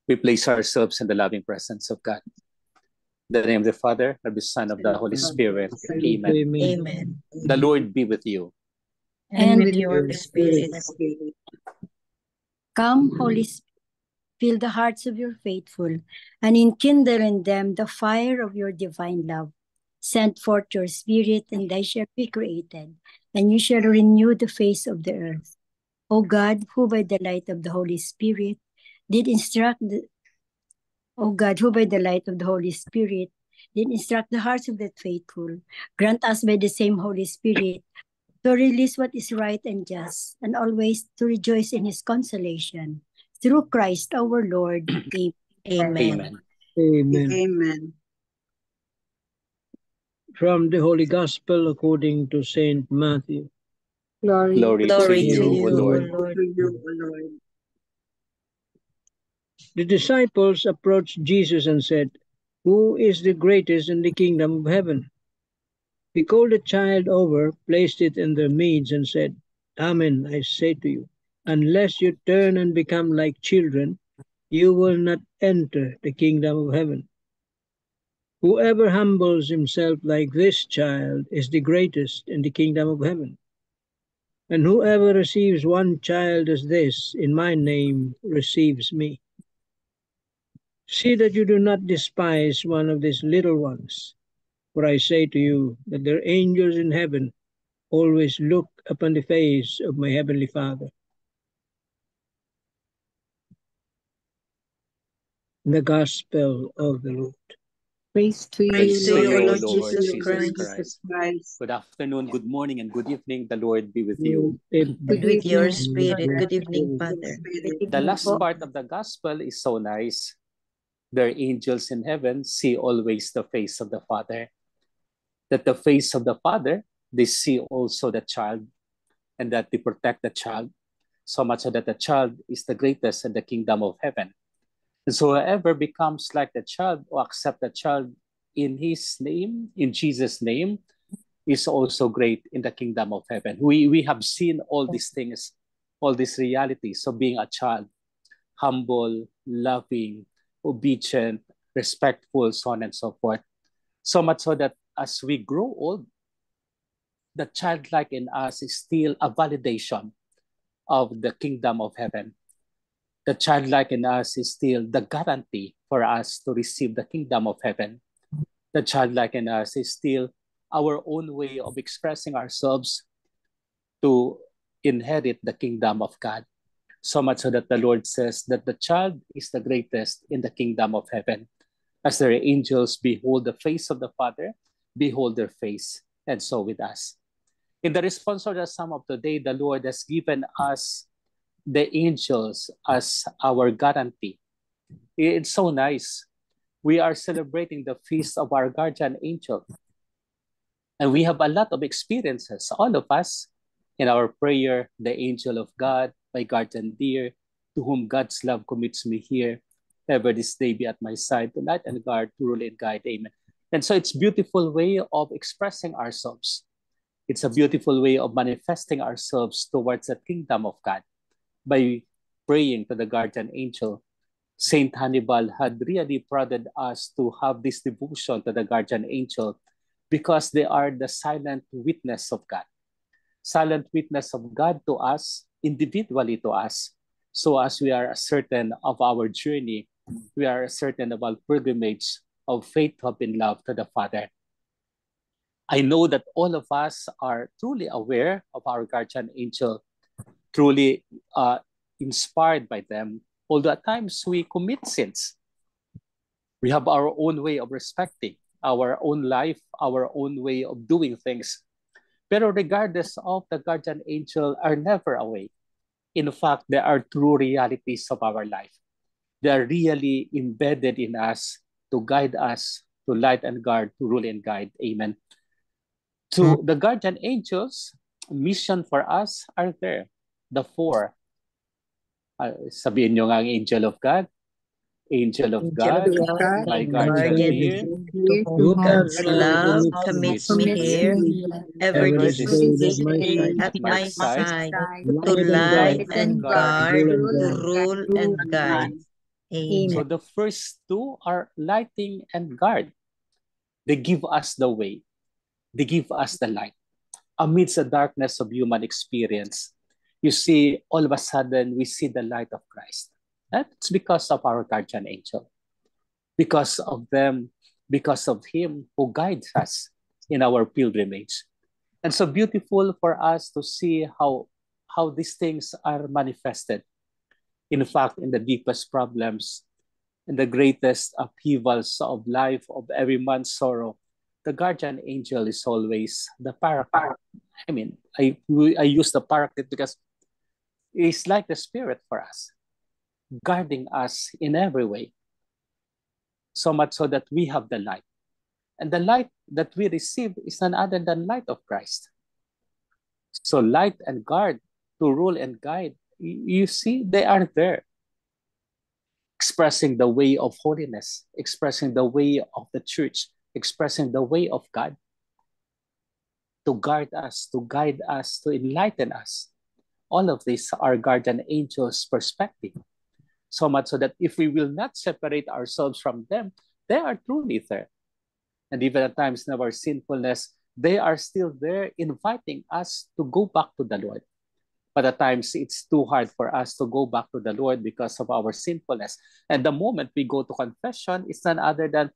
We place ourselves in the loving presence of God. In the name of the Father, of the Son, of the Holy Spirit. Amen. Amen. The Lord be with you. And with your spirit. Come, Holy Spirit, fill the hearts of your faithful, and enkindle in them the fire of your divine love. Send forth your Spirit, and they shall be created, and you shall renew the face of the earth. O God, who by the light of the Holy Spirit did instruct the hearts of the faithful, grant us by the same Holy Spirit to release what is right and just, and always to rejoice in his consolation. Through Christ our Lord. Amen. Amen. Amen. From the Holy Gospel according to Saint Matthew. Glory to you, O Lord. The disciples approached Jesus and said, "Who is the greatest in the kingdom of heaven?" He called the child over, placed it in their midst, and said, "Amen, I say to you, unless you turn and become like children, you will not enter the kingdom of heaven. Whoever humbles himself like this child is the greatest in the kingdom of heaven. And whoever receives one child as this in my name receives me. See that you do not despise one of these little ones, for I say to you that their angels in heaven always look upon the face of my heavenly Father." The Gospel of the Lord. Praise to you, Lord Lord Jesus Christ. Good afternoon, good morning, and good evening. The Lord be with you. With your spirit. Good evening, Father. The last part of the Gospel is so nice. Their angels in heaven see always the face of the Father. That the face of the Father, they see also the child, and that they protect the child, so much so that the child is the greatest in the kingdom of heaven. And so whoever becomes like the child or accept the child in his name, in Jesus' name, is also great in the kingdom of heaven. We have seen all these things, all these realities of being a child, humble, loving, obedient, respectful, so on and so forth. So much so that as we grow old, the childlike in us is still a validation of the kingdom of heaven. The childlike in us is still the guarantee for us to receive the kingdom of heaven. The childlike in us is still our own way of expressing ourselves to inherit the kingdom of God. So much so that the Lord says that the child is the greatest in the kingdom of heaven. As their angels behold the face of the Father, behold their face, and so with us. In the response of the Psalm of today, the Lord has given us the angels as our guarantee. It's so nice. We are celebrating the feast of our guardian angel. And we have a lot of experiences, all of us, in our prayer, the angel of God, my guardian dear, to whom God's love commits me here, ever this day be at my side, to light and guard, to rule and guide, amen. And so it's a beautiful way of expressing ourselves. It's a beautiful way of manifesting ourselves towards the kingdom of God by praying to the guardian angel. Saint Hannibal had really prodded us to have this devotion to the guardian angel because they are the silent witness of God. Silent witness of God to us, individually to us. So as we are certain of our journey, we are certain of our pilgrimage of faith, hope, and love to the Father. I know that all of us are truly aware of our guardian angel, truly inspired by them, although at times we commit sins. We have our own way of respecting our own life, our own way of doing things. Pero regardless of, the guardian angel are never away. In fact, they are true realities of our life. They are really embedded in us to guide us, to light and guard, to rule and guide. Amen. To the guardian angels, mission for us are there. The four. Sabihin nyo nga ang angel of God. Angel of God, my guardian dear, whom God's love commits me here, ever this day at my side, to light and guard, to rule and guide. Amen. So the first two are lighting and guard. They give us the way. They give us the light. Amidst the darkness of human experience, you see, all of a sudden, we see the light of Christ. That's because of our guardian angel. Because of them, because of him who guides us in our pilgrimage. And so beautiful for us to see how these things are manifested. In fact, in the deepest problems, in the greatest upheavals of life, of every man's sorrow, the guardian angel is always the paraclete. I mean, I use the paraclete because it's like the spirit for us, guarding us in every way. So much so that we have the light. And the light that we receive is none other than light of Christ. So light and guard, to rule and guide, you see, they are there, expressing the way of holiness, expressing the way of the church, expressing the way of God, to guard us, to guide us, to enlighten us. All of these are guardian angels' perspective. So much so that if we will not separate ourselves from them, they are truly there. And even at times in our sinfulness, they are still there inviting us to go back to the Lord. But at times it's too hard for us to go back to the Lord because of our sinfulness. And the moment we go to confession, it's none other than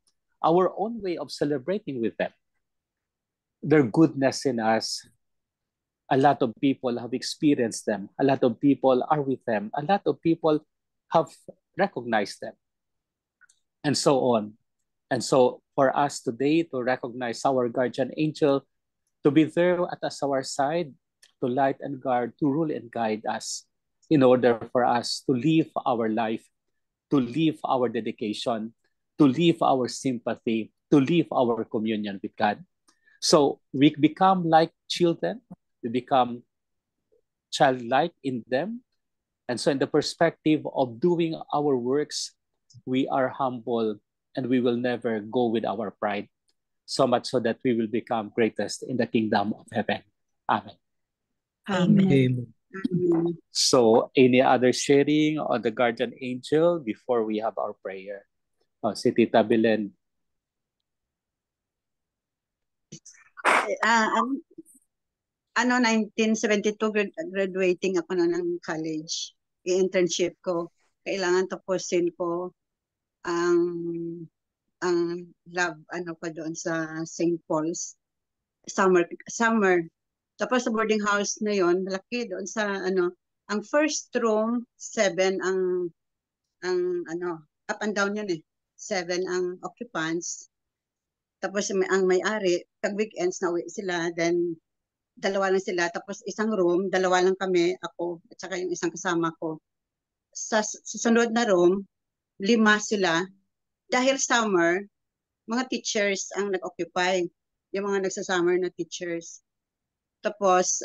our own way of celebrating with them. Their goodness in us. A lot of people have experienced them. A lot of people are with them. A lot of people have recognized them. And so on. And so for us today to recognize our guardian angel, to be there at our side, to light and guard, to rule and guide us in order for us to live our life, to live our dedication, to live our sympathy, to live our communion with God. So we become like children, we become childlike in them. And so in the perspective of doing our works, we are humble and we will never go with our pride, so much so that we will become greatest in the kingdom of heaven. Amen. Amen. Amen. So any other sharing on the guardian angel before we have our prayer? Oh, si Tita Belen. Ano, 1972, graduating ako na ng college. I-internship ko. Kailangan tapusin ko ang lab, ano pa doon sa St. Paul's. Summer. Tapos sa boarding house na yon, malaki doon sa ano, ang first room, 7 ang ano, up and down yun eh. 7 ang occupants. Tapos ang may-ari, pag weekends na uwi sila, then dalawa lang sila. Tapos isang room, dalawa lang kami, ako, at saka yung isang kasama ko. Sa susunod na room, 5 sila. Dahil summer, mga teachers ang nag-occupy. Yung mga nagsasummer na teachers. Tapos,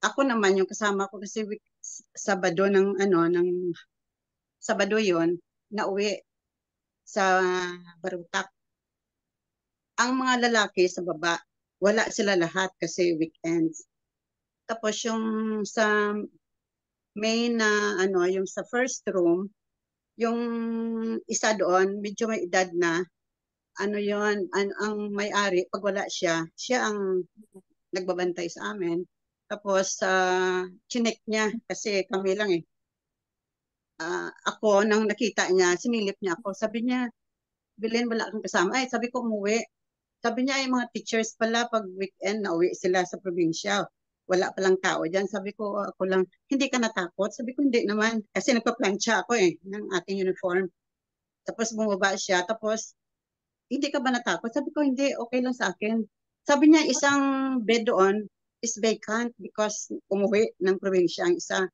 ako naman, yung kasama ko kasi Sabado ng Sabado yon nauwi sa Barutak. Ang mga lalaki sa baba, wala sila lahat kasi weekends. Tapos yung sa main na yung sa first room, yung isa doon, medyo may edad na, ang may-ari, pag wala siya ang nagbabantay sa amin. Tapos, chinek niya, kasi kami lang eh. Ako, nang nakita niya, sinilip niya ako. Sabi niya, Belen, wala kang kasama. Ay, sabi ko, umuwi. Sabi niya, ay mga teachers pala, pag weekend, nauwi sila sa probinsya. Wala palang tao dyan. Sabi ko, ako lang, hindi ka natakot? Sabi ko, hindi naman. Kasi nagpa-plancha ako eh, ng ating uniform. Tapos bumaba siya. Tapos, hindi ka ba natakot? Sabi ko, hindi, okay lang sa akin. Sabi niya, isang bed doon is vacant because umuwi ng probinsya ang isa.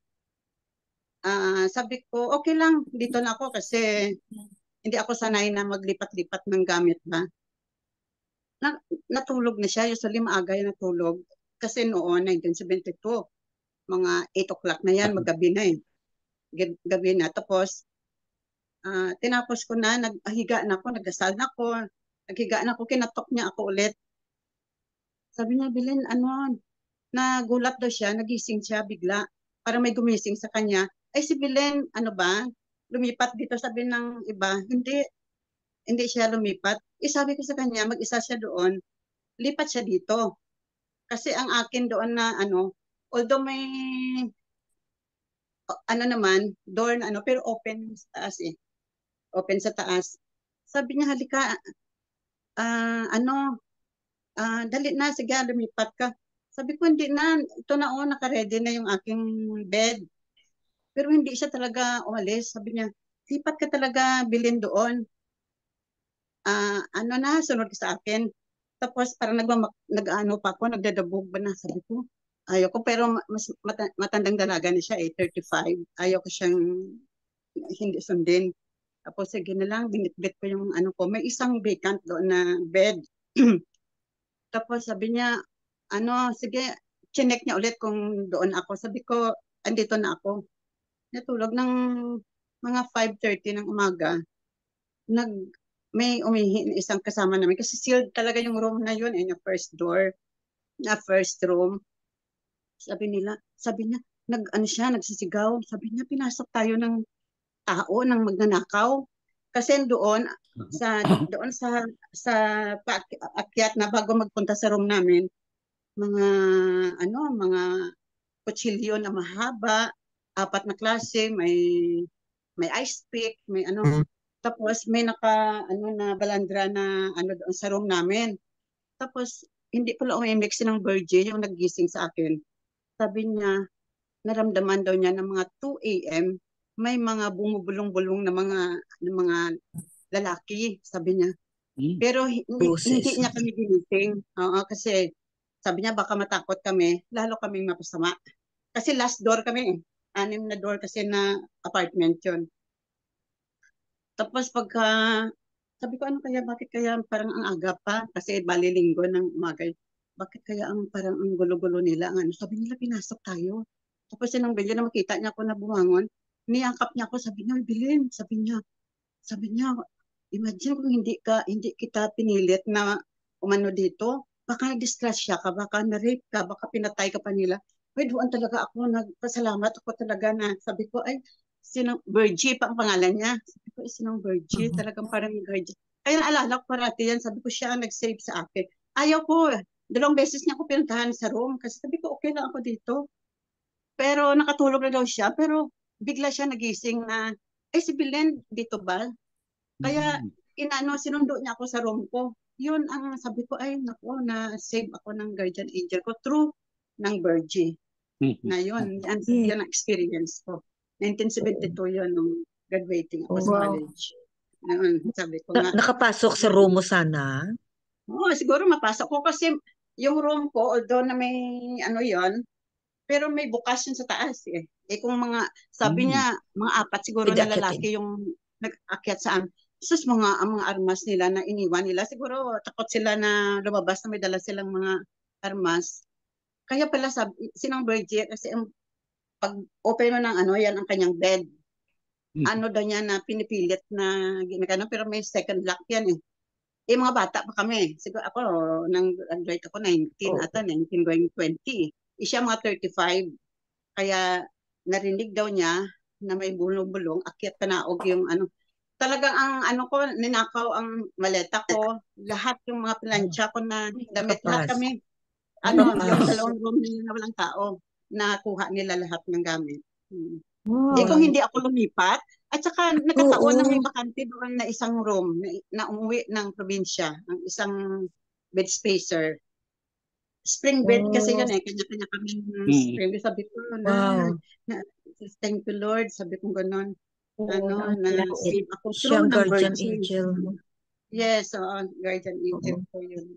Sabi ko, okay lang, dito na ako kasi hindi ako sanay na maglipat-lipat ng gamit ba. Natulog na siya, usually maaga yung natulog. Kasi noon, 1972, mga 8 o'clock na yan, maggabi na eh. Gabi na. Tapos, tinapos ko na, naghiga na ako, nagdasal na ako, naghiga na ako, kinatok niya ako ulit. Sabi niya, Belen, nagulat daw siya, nagising siya bigla, para may gumising sa kanya. Ay si Belen, ano ba, lumipat dito, sabi ng iba, hindi siya lumipat. Sabi ko sa kanya, mag-isa siya doon, lipat siya dito. Kasi ang akin doon na although may naman, door na pero open sa taas eh. Open sa taas. Sabi niya, halika, dali na, sige, lumipat ka. Sabi ko, hindi na, ito na naka-ready na yung aking bed. Pero hindi siya talaga umalis. Sabi niya, lipat ka talaga, bilhin doon. Sunod ka sa akin. Tapos parang pa ako, nagdadabog ba na. Sabi ko, ayaw ko, pero mas matandang dalaga na siya 35. Ayaw ko siyang hindi sundin. Tapos sige na lang, binitbit ko yung ko. May isang vacant doon na bed. Tapos sabi niya, sige, chinek niya ulit kung doon ako. Sabi ko, andito na ako. Natulog ng mga 5:30 ng umaga. May umihi na isang kasama namin. Kasi sealed talaga yung room na yun, yung first door, na first room. Sabi niya, nagsisigaw. Sabi niya, pinasok tayo ng tao, ng magnanakaw. Kasi doon sa paakyat na bago magpunta sa room namin, mga kutsilyo na mahaba, 4 na klase, may ice pick, may tapos may na balandra na doon sa room namin. Tapos hindi pala umimik ng Virgie yung naggising sa akin. Sabi niya, naramdaman daw niya ng mga 2 a.m. may mga bumubulong-bulong na mga lalaki, sabi niya. Pero hindi niya kami ginising. Kasi sabi niya baka matakot kami, lalo kaming mapasama. Kasi last door kami, 6 na door kasi na apartment yun. Tapos sabi ko bakit kaya parang ang aga pa? Kasi bali linggo ng umaga. Bakit kaya parang ang gulo-gulo nila? Sabi nila pinasok tayo. Tapos sinang Bilyo na makita niya ako na bumangon, niyakap niya ako, sabi niya, Bilin, sabi niya, imagine kung hindi kita pinilit na umano dito, baka na-disgrasya ka, baka na-rape ka, baka pinatay ka pa nila. Doon talaga ako, nagpasalamat ako talaga na, sabi ko, sinong Virgie pa ang pangalan niya. Sabi ko, sinong Virgie? Talagang parang Virgie. Kaya naalala ko parati yan, sabi ko siya ang nag-save sa akin. Ayaw ko, 2 beses niya ako pinuntahan sa room, kasi sabi ko, okay lang ako dito. Pero nakatulog na daw siya, pero bigla siya nagising na, si Belen, dito ba? Kaya, sinundo niya ako sa room ko. Yun ang sabi ko, na-save ako ng guardian angel ko through ng Virgie. Ngayon, yan ang experience ko. 1972 yun, nung graduating ako sa college. Sabi ko nga. Nakapasok sa room mo sana? Oo, siguro mapasok ko kasi yung room ko, although na may yon, pero may bukas yun sa taas eh. Kung sabi niya, mga 4 siguro na lalaki yung nag-akyat saan. Sus, ang mga armas nila na iniwan nila, siguro takot sila na lumabas na may dala silang mga armas. Kaya pala sinang Virgie, kasi pag open mo ng yan ang kanyang bed. Daw niya na pinipilit na ginagano, pero may second lock yan eh. Mga bata pa kami. Siguro ako, nang graduate ako, 19 going 20. Siya mga 35. Kaya narinig daw niya na may bulong-bulong, akyat panaog yung Talagang ang ko, ninakaw ang maleta ko, lahat yung mga plancha ko na damit, lahat kami. Yung 2 room nila na walang tao, nakuha nila lahat ng gamit. Kung hindi ako lumipat, at saka nakataon na may bakante doon na isang room na umuwi ng probinsya, ang isang bed spacer. Spring bed kasi yun kanya-kanya kami spring bed. Sabi ko, thank you Lord, sabi ko gano'n. Na-save ako through ng guardian Virgie. angel. Yes, guardian angel ko yun.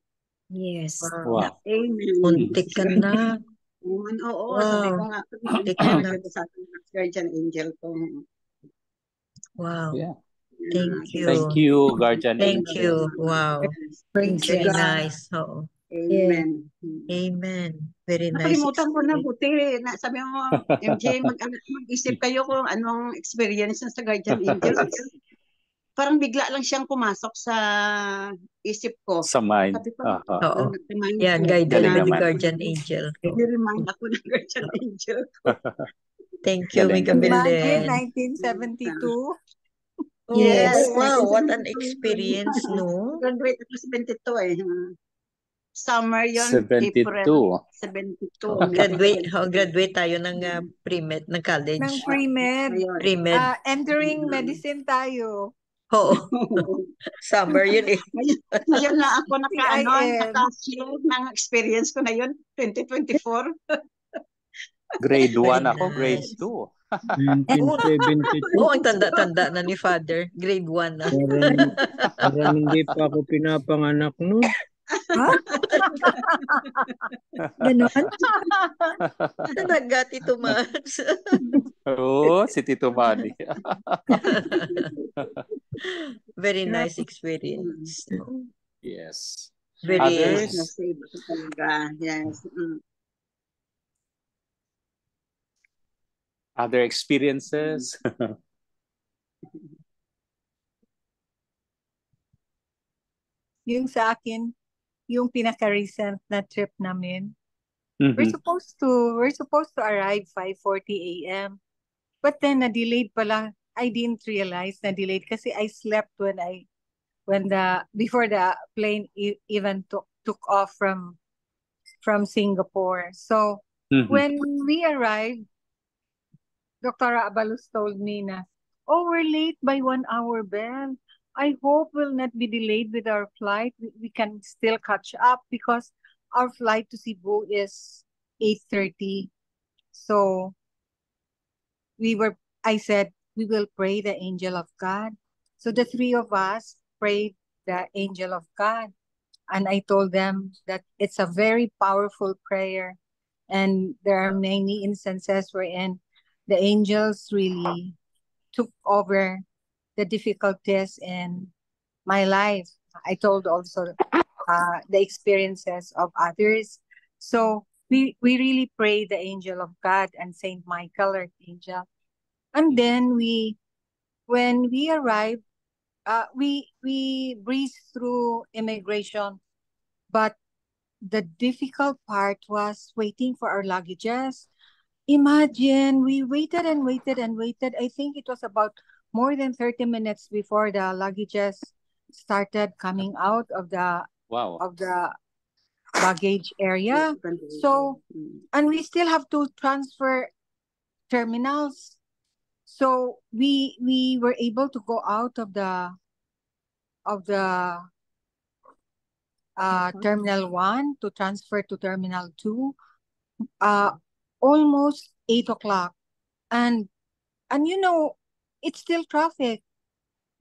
Yes. Wow. Amen. Muntik ka na. Oo, sabi ko nga, guardian angel ko. Wow. Yeah. Thank you. Thank you, guardian Thank angel. you. Wow. Praise Very God. nice. Oo. Amen. Amen. Very nice. Nakalimutan ko na buti. Sabi mo, MJ, mag-isip kayo kung anong experience sa guardian angel. Parang bigla lang siyang pumasok sa isip ko. Sa mind. Sabi ko, Oo. Yan, guided Galing by the naman. guardian angel. I-remind ako ng guardian angel ko. Thank you, Galing, Mika galing. Imagine, Belen. 1972. Yes. Oh, wow, what an 1972 experience, no? Graduate ako 72 eh. Summer yon, April 72. 72. Graduate tayo ng pre-med, ng college. Ng pre-med. Ayun. Pre-med. Entering medicine tayo. Oo. Summer yun eh. Ngayon na ako CIM. naka-share ng experience ko na yun, 2024. Grade 1 Very ako, grade nice. 2. 1972. Oo, ang tanda-tanda na ni Father. Grade 1 na. Parang hindi pa ako pinapanganak noon. Ganon. Talaga, Tito Mads. Oo, si Tito Manny. Very nice experience. Yes. Very Others? Na-save ko talaga. Yes. Other experiences? Yung sa akin, yung pinaka-recent na trip namin. We're Mhm. supposed to arrive 5:40 a.m. But then na-delayed pala. I didn't realize na-delayed kasi I slept before the plane even took off from Singapore. So Mhm. when we arrived, Dr. Abalos told me na, "Oh, we're late by 1 hour, Belle. I hope we'll not be delayed with our flight. We can still catch up because our flight to Cebu is 8:30. So I said, we will pray the angel of God. So the three of us prayed the angel of God. And I told them that it's a very powerful prayer. And there are many instances wherein the angels really took over the difficulties in my life. I told also the experiences of others. So we really pray the angel of God and Saint Michael, Archangel. And then when we arrived, we breezed through immigration, but the difficult part was waiting for our luggages. Imagine, we waited and waited and waited. I think it was about more than 30 minutes before the luggages started coming out of the Wow. baggage area. So, and we still have to transfer terminals. So we were able to go out of the Terminal 1 to transfer to Terminal 2 almost 8 o'clock. And you know, it's still traffic.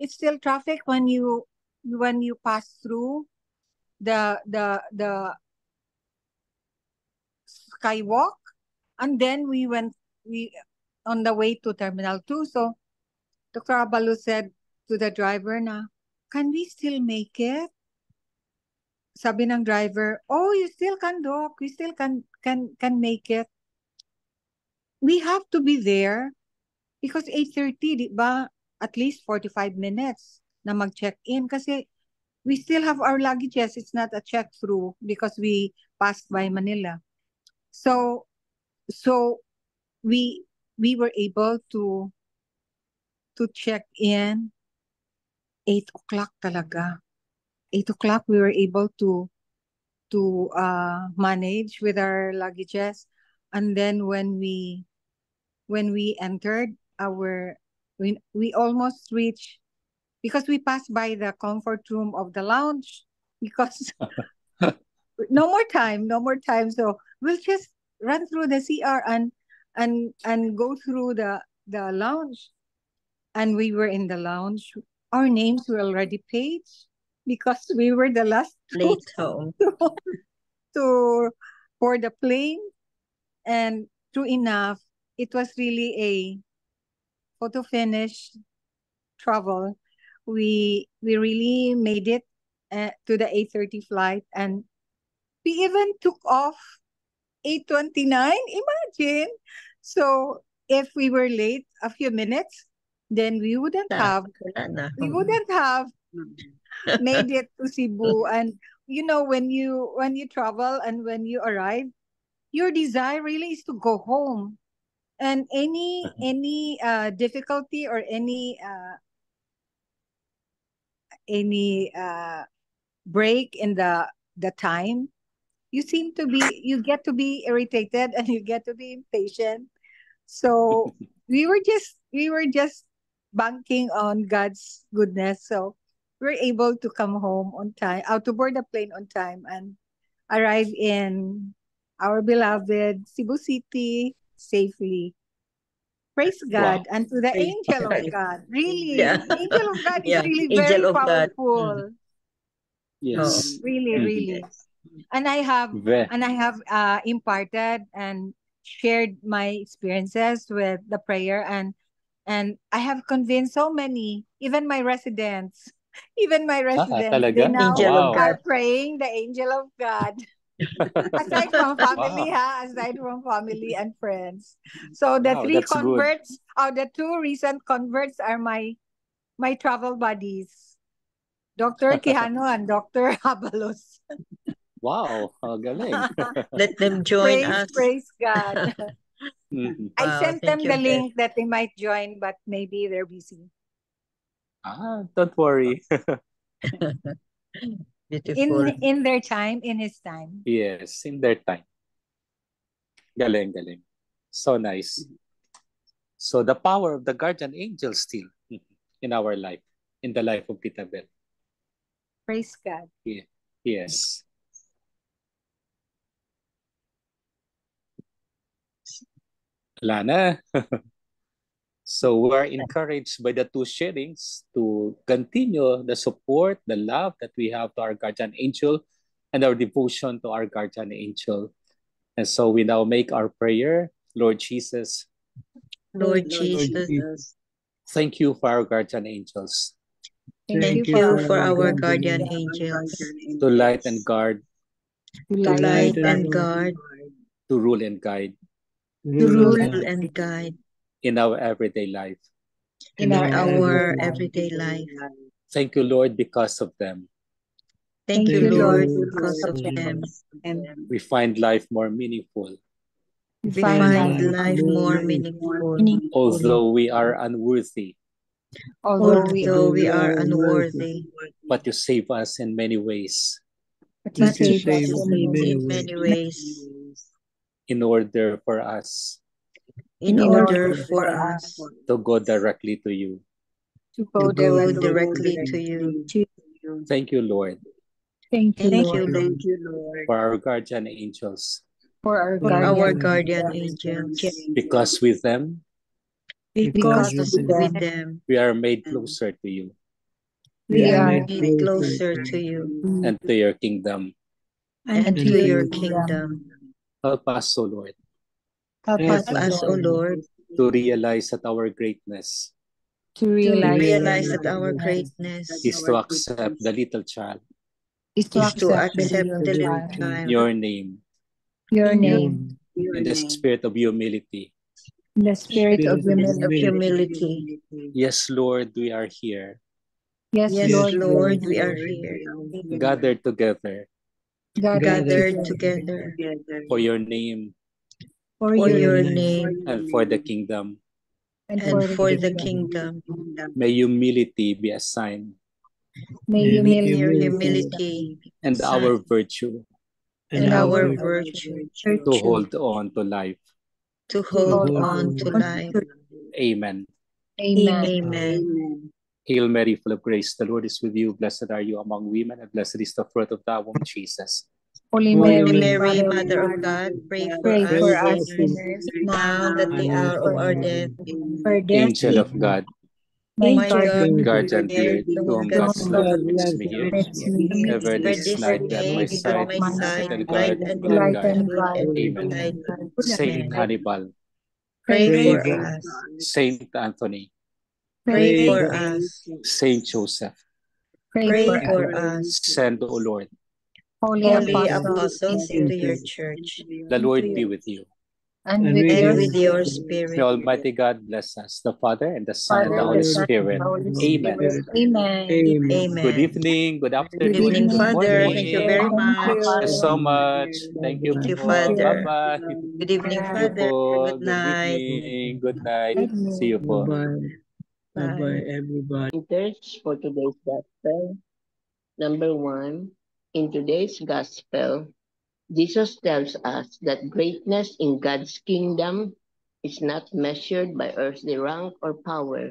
It's still traffic when you pass through the skywalk. And then we on the way to Terminal 2. So Dr. Abalu said to the driver na, "Can we still make it?" Sabi ng driver, "Oh, you still can, Doc. We still can make it." We have to be there because 8:30, di ba? At least 45 minutes na mag-check-in kasi we still have our luggages. It's not a check-through because we passed by Manila. So we were able to check in 8 o'clock talaga. 8 o'clock we were able to manage with our luggages. And then when we entered we almost reached, because we passed by the comfort room of the lounge because no more time. So we'll just run through the CR and go through the lounge. And we were in the lounge. Our names were already paged because we were the last Late home. to board the plane. And true enough, it was really a photo finish travel. We really made it to the 8:30 flight, and we even took off 8:29. Imagine. So if we were late a few minutes, then we wouldn't have made it to Cebu. And you know, when you travel and when you arrive, your desire really is to go home. And any difficulty or any break in the time, you get to be irritated and you get to be impatient. So we were just banking on God's goodness. So we were able to come home on time, out to board the plane on time, and arrive in our beloved Cebu City safely. Praise Wow. God. And to the Praise angel of God. God. Really, Yeah. the angel of God is Yeah. really Angel very of God. powerful. Yes. Really, Mhm. really. And I have Ve- imparted and shared my experiences with the prayer, and I have convinced so many, even my residents, they Talaga? now Angel of Wow. are God. praying the angel of God. Aside from family, Wow. aside from family and friends. So the Wow, three that's good. converts, the two recent converts are my travel buddies, Dr. Quijano and Dr. Habalos. Wow, galing. Let them join us. Praise God. Mhm. I Wow, sent thank them you, the Beth. link that they might join, but maybe they're busy. Don't worry. Beautiful. In their time, in his time. Yes, in their time. Galing, galing. So nice. So the power of the guardian angel still in our life, in the life of Tita Bel. Praise God. Yeah. Yes. Lana. So we're encouraged by the two sharings to continue the support, the love that we have to our guardian angel and our devotion to our guardian angel. And so we now make our prayer. Lord Jesus, Lord Lord Jesus, Jesus, thank you for our guardian angels thank you for our guardian angels to light and guard, To to light and and guard, to rule and guide to rule rule and guide in our everyday life. in in our our everyday everyday life. Thank you, Lord, because of them. Thank you, you, Lord, Lord, because of them. and We find life more meaningful, we We find find life, life more meaningful, although we are unworthy, although we although we are unworthy. but you save us in many ways but you But you save us save us in in in many many ways. ways in order for us in in order order for us to go directly to you. to to go go directly directly to you. to Thank you, Lord, Thank you, Thank you, Lord, Lord, for our guardian angels, for our for our guardian guardian angels. angels. because with them Because Because with with them, them, we are made closer to you we are made closer to you and to your kingdom. and to to your your kingdom. kingdom. Help us, O Lord, Help Help us, us, O Lord, Lord, to realize that our greatness to to realize realize that that our greatness greatness is to accept the little child is to is to accept the accept little the little child, in child your name, your in your name, in the spirit of humility. in the spirit of spirit of humility. humility. Yes, Lord, we are here, Yes, Yes, Lord, Lord, we are here, gathered together gathered gathered together together for your name for for your your name name and for the kingdom. and and for the for the kingdom. kingdom. May humility be a sign May May humility your be humility and sign our virtue and and our our virtue to hold on to life. to to hold hold on to on life. to. Amen. Amen. Amen. Hail Mary, full of grace, the Lord is with you. Blessed are you among women, and blessed is the fruit of thy womb, Jesus. Holy Holy Holy Mary, Mary, Mary, Mother Mother of of God, God, pray for pray pray us for for us us sinners, sinners now now that the and hour of for our our death. for death. Angel of God, My My God, God, guardian dear, dear, to to whom whom God's God's don't love love God leads loves me here, let me. me ever where this this light be at my day be at side, my side, light and light guide, and rule and light guide. and guide guide. and Amen. guide. Saint Amen. Hannibal, Pray Pray Pray for for us. Saint Anthony, Pray pray for for us. Saint Joseph, pray Pray for us. for us. send, O Lord. Holy Holy apostles, apostles into your church. The Lord be with you. and and with with your and with your spirit. May spirit. Almighty God bless us, the Father, and the Son, and Father, the the Holy Son, and Spirit. the Holy Amen. Spirit. Amen. Amen. Good Amen. evening, good Good afternoon, evening, and good Father. Thank you morning. very Thank much. Thank you so you. much. Thank you Thank you, po. Father. Bye-bye. Good evening, Thank you Father. po. Good Good night. evening. Good night. Amen. See you po. Bye-bye. Bye-bye, Bye. everybody. Pointers for today's gospel. Number 1, in today's gospel, Jesus tells us that greatness in God's kingdom is not measured by earthly rank or power.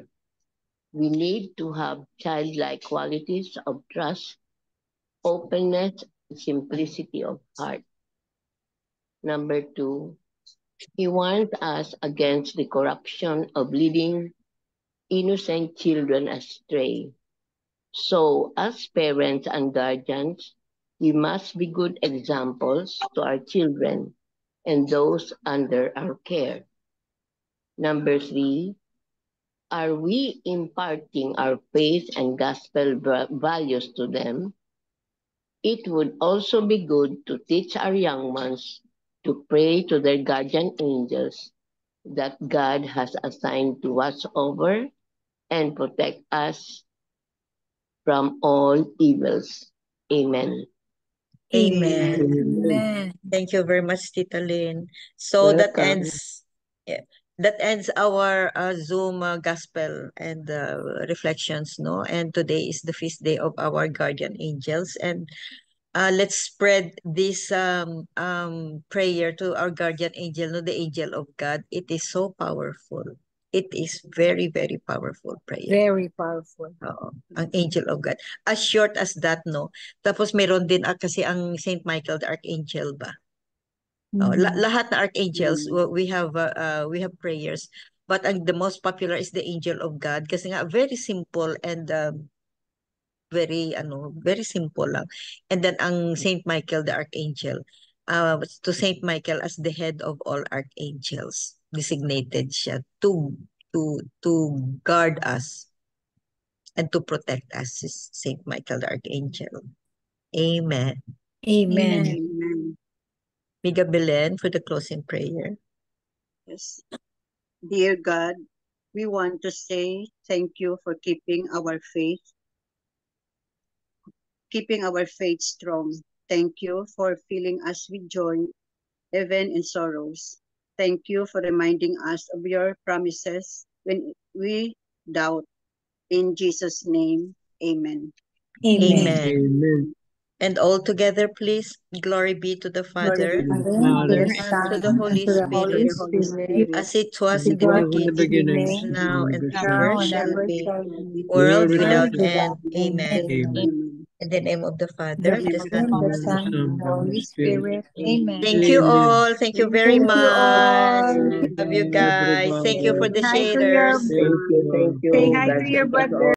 We need to have childlike qualities of trust, openness, and simplicity of heart. Number 2, he warns us against the corruption of leading innocent children astray. So, as parents and guardians, we must be good examples to our children and those under our care. Number 3, are we imparting our faith and gospel values to them? It would also be good to teach our young ones to pray to their guardian angels that God has assigned to watch over and protect us from all evils. Amen. Amen. Amen. Thank you very much, Tita Lynn. So that Welcome. ends our Zoom gospel and reflections, no? And today is the feast day of our guardian angels, and let's spread this prayer to our guardian angel, no, the angel of God. It is so powerful. It is very, very powerful prayer. Very powerful. Oo, ang angel of God. As short as that, no? Tapos meron din kasi ang Saint Michael the Archangel ba? Lahat na archangels, we have prayers. But the most popular is the angel of God kasi nga very simple and very simple lang. And then ang Saint Michael the Archangel, to Saint Michael as the head of all archangels, designated siya to guard us and to protect us, is Saint Michael the Archangel. Amen. Amen. Amen. Miga Belen for the closing prayer. Yes. Dear God, we want to say thank you for keeping our faith strong. Thank you for filling us with joy, even in sorrows. Thank you for reminding us of your promises when we doubt. In Jesus' name, amen. Amen. Amen. And all together, please, glory be to the Father, Glory To the to Father, the and Son, to the Holy and to the Holy Spirit, Holy Spirit, Spirit, as it was as in it the was in the beginning, beginning, beginning, now, and and ever now and shall ever be, shall be, world without world end. without end. Amen. Amen. amen. In the name of the The Father, the Father, Son, the the Son, Son, and the the Holy Holy Spirit. Spirit. Amen. thank you Amen. all. Thank you very Thank you much. all. Love you Bye, guys. Thank you for everybody. the Hi to your, shaders. Thank you. Thank say you. hi God to your bless us brother. all.